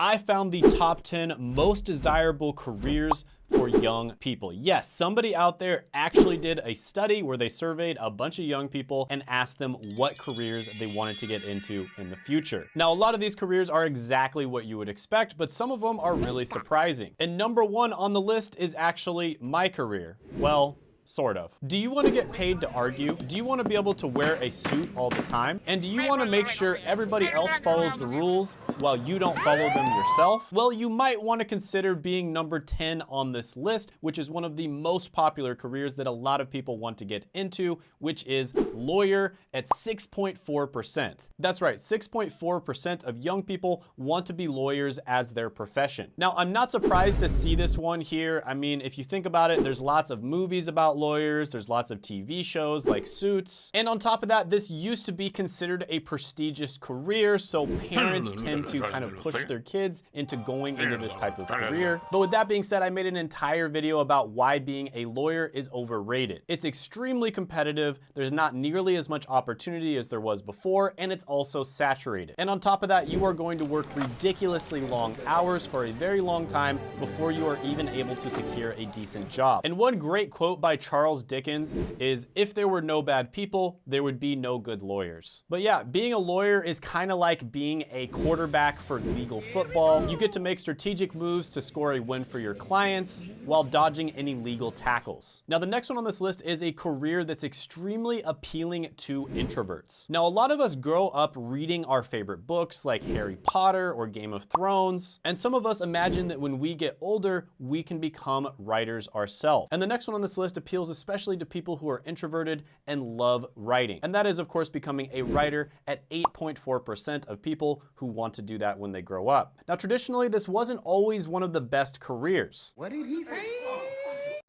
I found the top 10 most desirable careers for young people. Yes, somebody out there actually did a study where they surveyed a bunch of young people and asked them what careers they wanted to get into in the future. Now, a lot of these careers are exactly what you would expect, but some of them are really surprising. And number one on the list is actually my career. Well, sort of. Do you want to get paid to argue? Do you want to be able to wear a suit all the time? And do you want to make sure everybody else follows the rules while you don't follow them yourself? Well, you might want to consider being number 10 on this list, which is one of the most popular careers that a lot of people want to get into, which is lawyer at 6.4%. That's right, 6.4% of young people want to be lawyers as their profession. Now, I'm not surprised to see this one here. I mean, if you think about it, there's lots of movies about lawyers, there's lots of TV shows like Suits, and on top of that, this used to be considered a prestigious career, so parents tend to kind of push their kids into going into this type of career. But with that being said, I made an entire video about why being a lawyer is overrated. It's extremely competitive, there's not nearly as much opportunity as there was before, and it's also saturated. And on top of that, you are going to work ridiculously long hours for a very long time before you are even able to secure a decent job. And one great quote by Charles Dickens is, "If there were no bad people, there would be no good lawyers." But yeah, being a lawyer is kind of like being a quarterback for legal football. You get to make strategic moves to score a win for your clients while dodging any legal tackles. Now, the next one on this list is a career that's extremely appealing to introverts. Now, a lot of us grow up reading our favorite books like Harry Potter or Game of Thrones, and some of us imagine that when we get older, we can become writers ourselves. And the next one on this list appeals especially to people who are introverted and love writing. And that is, of course, becoming a writer at 8.4% of people who want to do that when they grow up. Now, traditionally, this wasn't always one of the best careers. What did he say?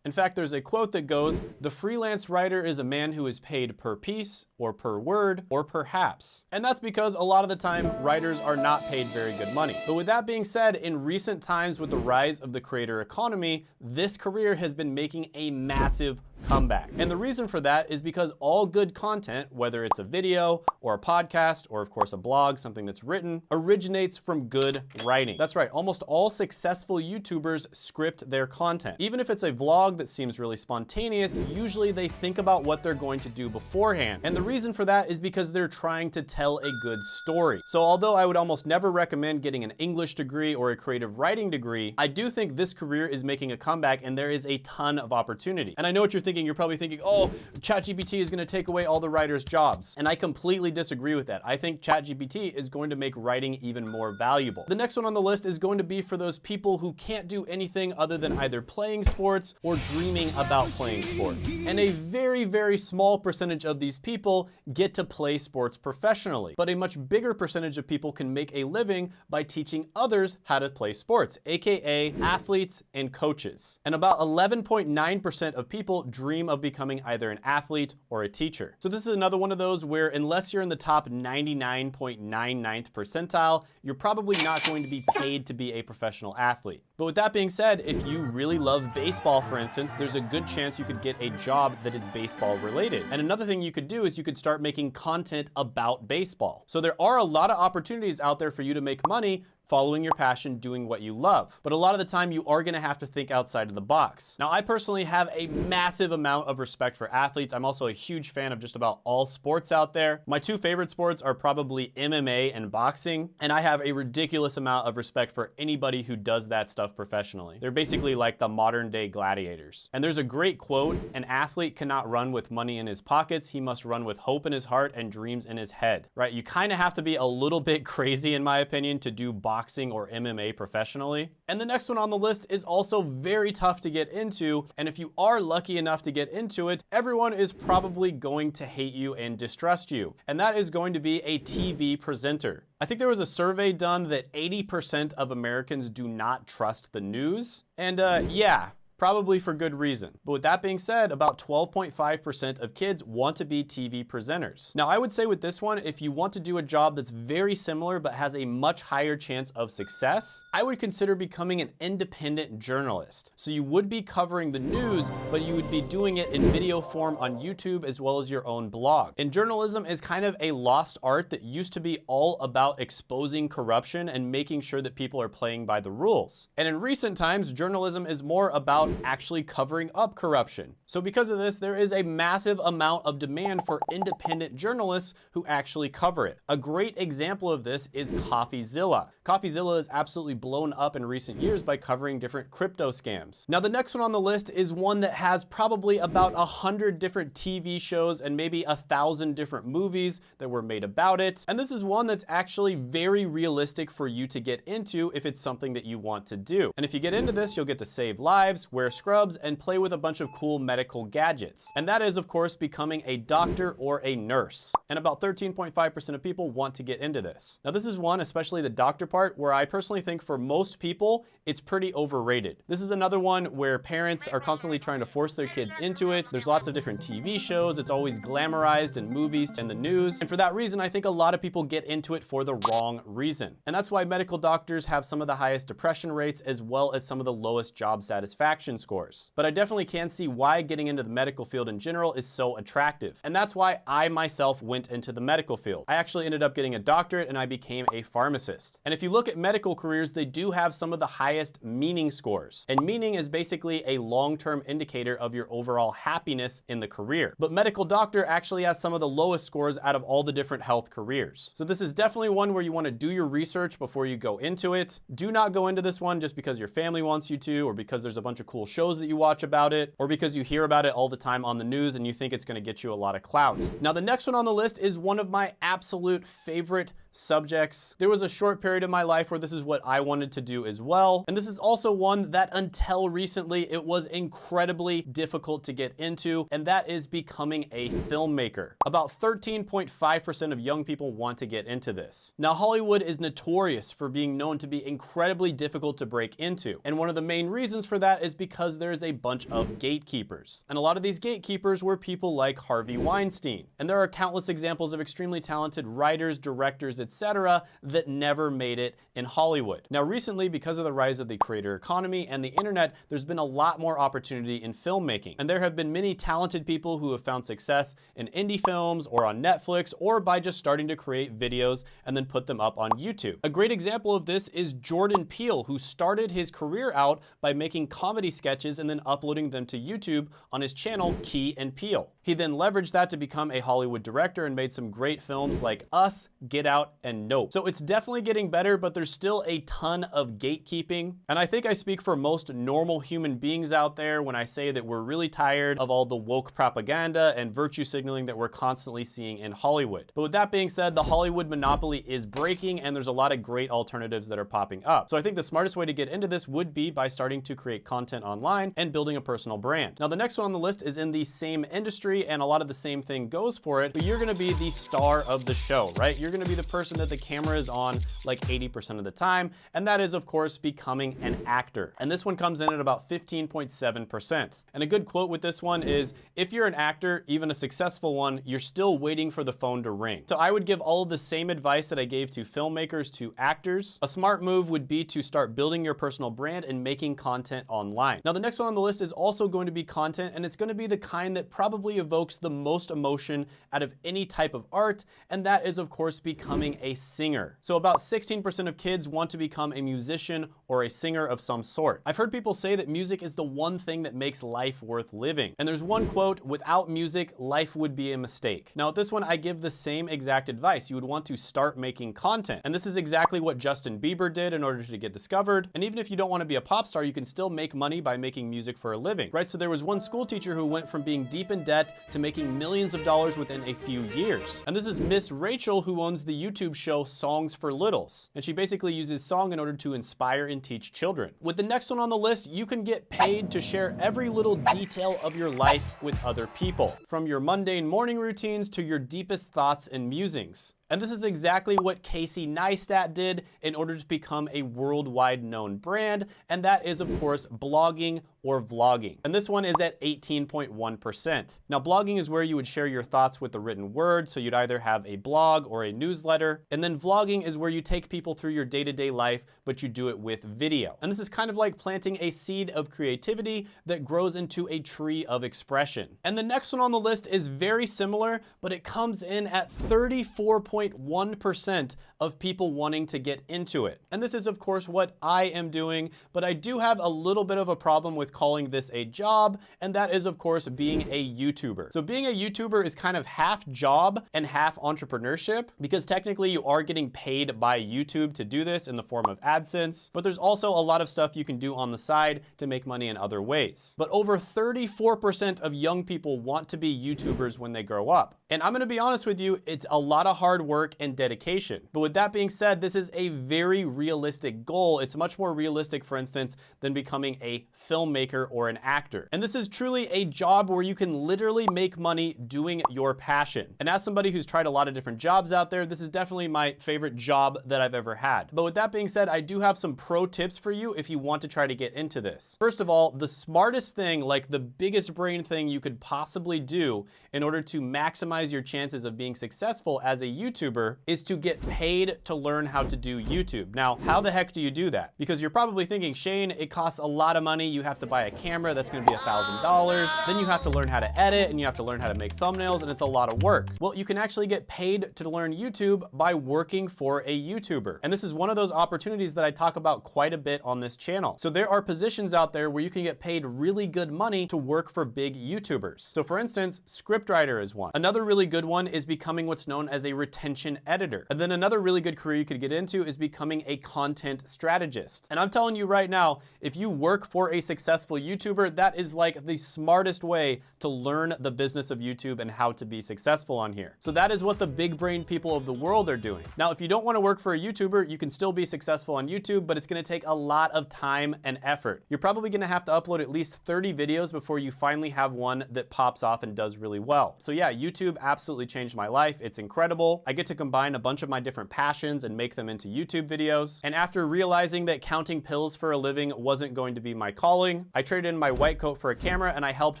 In fact, there's a quote that goes, "The freelance writer is a man who is paid per piece, or per word, or perhaps." And that's because a lot of the time, writers are not paid very good money. But with that being said, in recent times with the rise of the creator economy, this career has been making a massive comeback. And the reason for that is because all good content, whether it's a video or a podcast, or of course a blog, something that's written, originates from good writing. That's right, almost all successful YouTubers script their content. Even if it's a vlog that seems really spontaneous, usually they think about what they're going to do beforehand. And the reason for that is because they're trying to tell a good story. So although I would almost never recommend getting an English degree or a creative writing degree, I do think this career is making a comeback and there is a ton of opportunity. And I know what you're thinking. You're probably thinking, oh, ChatGPT is going to take away all the writers' jobs. And I completely disagree with that. I think ChatGPT is going to make writing even more valuable. The next one on the list is going to be for those people who can't do anything other than either playing sports or dreaming about playing sports. And a very, very small percentage of these people get to play sports professionally. But a much bigger percentage of people can make a living by teaching others how to play sports, aka athletes and coaches. And about 11.9% of people dream of becoming either an athlete or a teacher. So this is another one of those where unless you're in the top 99.99th percentile, you're probably not going to be paid to be a professional athlete. But with that being said, if you really love baseball, for instance, there's a good chance you could get a job that is baseball related. And another thing you could do is you could start making content about baseball. So there are a lot of opportunities out there for you to make money following your passion, doing what you love. But a lot of the time you are gonna have to think outside of the box. Now, I personally have a massive amount of respect for athletes. I'm also a huge fan of just about all sports out there. My two favorite sports are probably MMA and boxing, and I have a ridiculous amount of respect for anybody who does that stuff professionally. They're basically like the modern day gladiators. And there's a great quote, "An athlete cannot run with money in his pockets, he must run with hope in his heart and dreams in his head," right? You kind of have to be a little bit crazy, in my opinion, to do boxing or MMA professionally. And the next one on the list is also very tough to get into, and if you are lucky enough to get into it, everyone is probably going to hate you and distrust you, and that is going to be a TV presenter. I think there was a survey done that 80% of Americans do not trust the news, and yeah, probably for good reason. But with that being said, about 12.5% of kids want to be TV presenters. Now, I would say with this one, if you want to do a job that's very similar but has a much higher chance of success, I would consider becoming an independent journalist. So you would be covering the news, but you would be doing it in video form on YouTube as well as your own blog. And journalism is kind of a lost art that used to be all about exposing corruption and making sure that people are playing by the rules. And in recent times, journalism is more about actually covering up corruption. So because of this, there is a massive amount of demand for independent journalists who actually cover it. A great example of this is CoffeeZilla. CoffeeZilla is absolutely blown up in recent years by covering different crypto scams. Now, the next one on the list is one that has probably about 100 different TV shows and maybe 1,000 different movies that were made about it. And this is one that's actually very realistic for you to get into if it's something that you want to do. And if you get into this, you'll get to save lives, wear scrubs, and play with a bunch of cool medical gadgets. And that is, of course, becoming a doctor or a nurse. And about 13.5% of people want to get into this. Now, this is one, especially the doctor part, where I personally think for most people, it's pretty overrated. This is another one where parents are constantly trying to force their kids into it. There's lots of different TV shows. It's always glamorized in movies and the news. And for that reason, I think a lot of people get into it for the wrong reason. And that's why medical doctors have some of the highest depression rates as well as some of the lowest job satisfaction scores. But I definitely can see why getting into the medical field in general is so attractive. And that's why I myself went into the medical field. I actually ended up getting a doctorate and I became a pharmacist. And if you look at medical careers, they do have some of the highest meaning scores. And meaning is basically a long-term indicator of your overall happiness in the career. But medical doctor actually has some of the lowest scores out of all the different health careers. So this is definitely one where you want to do your research before you go into it. Do not go into this one just because your family wants you to, or because there's a bunch of cool shows that you watch about it, or because you hear about it all the time on the news and you think it's going to get you a lot of clout. Now, the next one on the list is one of my absolute favorite subjects. There was a short period of my life where this is what I wanted to do as well. And this is also one that until recently, it was incredibly difficult to get into, and that is becoming a filmmaker. About 13.5% of young people want to get into this. Now, Hollywood is notorious for being known to be incredibly difficult to break into. And one of the main reasons for that is because there's a bunch of gatekeepers. And a lot of these gatekeepers were people like Harvey Weinstein. And there are countless examples of extremely talented writers, directors, etc., that never made it in Hollywood. Now, recently, because of the rise of the creator economy and the internet, there's been a lot more opportunity in filmmaking. And there have been many talented people who have found success in indie films or on Netflix or by just starting to create videos and then put them up on YouTube. A great example of this is Jordan Peele, who started his career out by making comedy sketches and then uploading them to YouTube on his channel, Key and Peele. He then leveraged that to become a Hollywood director and made some great films like Us, Get Out, and Nope. So it's definitely getting better, but there's still a ton of gatekeeping. And I think I speak for most normal human beings out there when I say that we're really tired of all the woke propaganda and virtue signaling that we're constantly seeing in Hollywood. But with that being said, the Hollywood monopoly is breaking and there's a lot of great alternatives that are popping up. So I think the smartest way to get into this would be by starting to create content online and building a personal brand. Now, the next one on the list is in the same industry and a lot of the same thing goes for it, but you're gonna be the star of the show, right? You're gonna be the person that the camera is on like 80% of the time, and that is, of course, becoming an actor. And this one comes in at about 15.7%. And a good quote with this one is, if you're an actor, even a successful one, you're still waiting for the phone to ring. So I would give all of the same advice that I gave to filmmakers to actors. A smart move would be to start building your personal brand and making content online. Now, the next one on the list is also going to be content, and it's going to be the kind that probably evokes the most emotion out of any type of art, and that is, of course, becoming a singer. So about 16% of kids want to become a musician or a singer of some sort. I've heard people say that music is the one thing that makes life worth living. And there's one quote, without music, life would be a mistake. Now, with this one, I give the same exact advice. You would want to start making content. And this is exactly what Justin Bieber did in order to get discovered. And even if you don't want to be a pop star, you can still make money by making music for a living, right? So there was one school teacher who went from being deep in debt to making millions of dollars within a few years. And this is Miss Rachel, who owns the YouTube show Songs for Littles. And she basically uses song in order to inspire and teach children. With the next one on the list, you can get paid to share every little detail of your life with other people, from your mundane morning routines to your deepest thoughts and musings. And this is exactly what Casey Neistat did in order to become a worldwide known brand, and that is, of course, blogging or vlogging. And this one is at 18.1%. Now, blogging is where you would share your thoughts with the written word, so you'd either have a blog or a newsletter. And then vlogging is where you take people through your day-to-day life, but you do it with video. And this is kind of like planting a seed of creativity that grows into a tree of expression. And the next one on the list is very similar, but it comes in at 34.1% of people wanting to get into it. And this is, of course, what I am doing, but I do have a little bit of a problem with calling this a job, and that is, of course, being a YouTuber. So being a YouTuber is kind of half job and half entrepreneurship, because technically you are getting paid by YouTube to do this in the form of AdSense, but there's also a lot of stuff you can do on the side to make money in other ways. But over 34% of young people want to be YouTubers when they grow up. And I'm gonna be honest with you, it's a lot of hard work and dedication. But with that being said, this is a very realistic goal. It's much more realistic, for instance, than becoming a filmmaker or an actor. And this is truly a job where you can literally make money doing your passion. And as somebody who's tried a lot of different jobs out there, this is definitely my favorite job that I've ever had. But with that being said, I do have some pro tips for you if you want to try to get into this. First of all, the smartest thing, like the biggest brain thing you could possibly do in order to maximize your chances of being successful as a YouTuber is to get paid to learn how to do YouTube. Now, how the heck do you do that? Because you're probably thinking, Shane, it costs a lot of money. You have to buy a camera that's gonna be $1,000. Then you have to learn how to edit and you have to learn how to make thumbnails, and it's a lot of work. Well, you can actually get paid to learn YouTube by working for a YouTuber. And this is one of those opportunities that I talk about quite a bit on this channel. So there are positions out there where you can get paid really good money to work for big YouTubers. So for instance, scriptwriter is one. Another really good one is becoming what's known as a retention editor. And then another really good career you could get into is becoming a content strategist. And I'm telling you right now, if you work for a successful YouTuber, that is like the smartest way to learn the business of YouTube and how to be successful on here. So that is what the big brain people of the world are doing. Now, if you don't want to work for a YouTuber, you can still be successful on YouTube, but it's going to take a lot of time and effort. You're probably going to have to upload at least 30 videos before you finally have one that pops off and does really well. So yeah, YouTube absolutely changed my life. It's incredible. I get to combine a bunch of my different passions and make them into YouTube videos. And after realizing that counting pills for a living wasn't going to be my calling, I traded in my white coat for a camera and I helped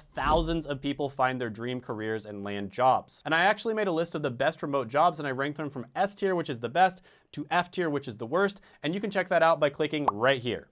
thousands of people find their dream careers and land jobs. And I actually made a list of the best remote jobs and I ranked them from S tier, which is the best, to F tier, which is the worst. And you can check that out by clicking right here.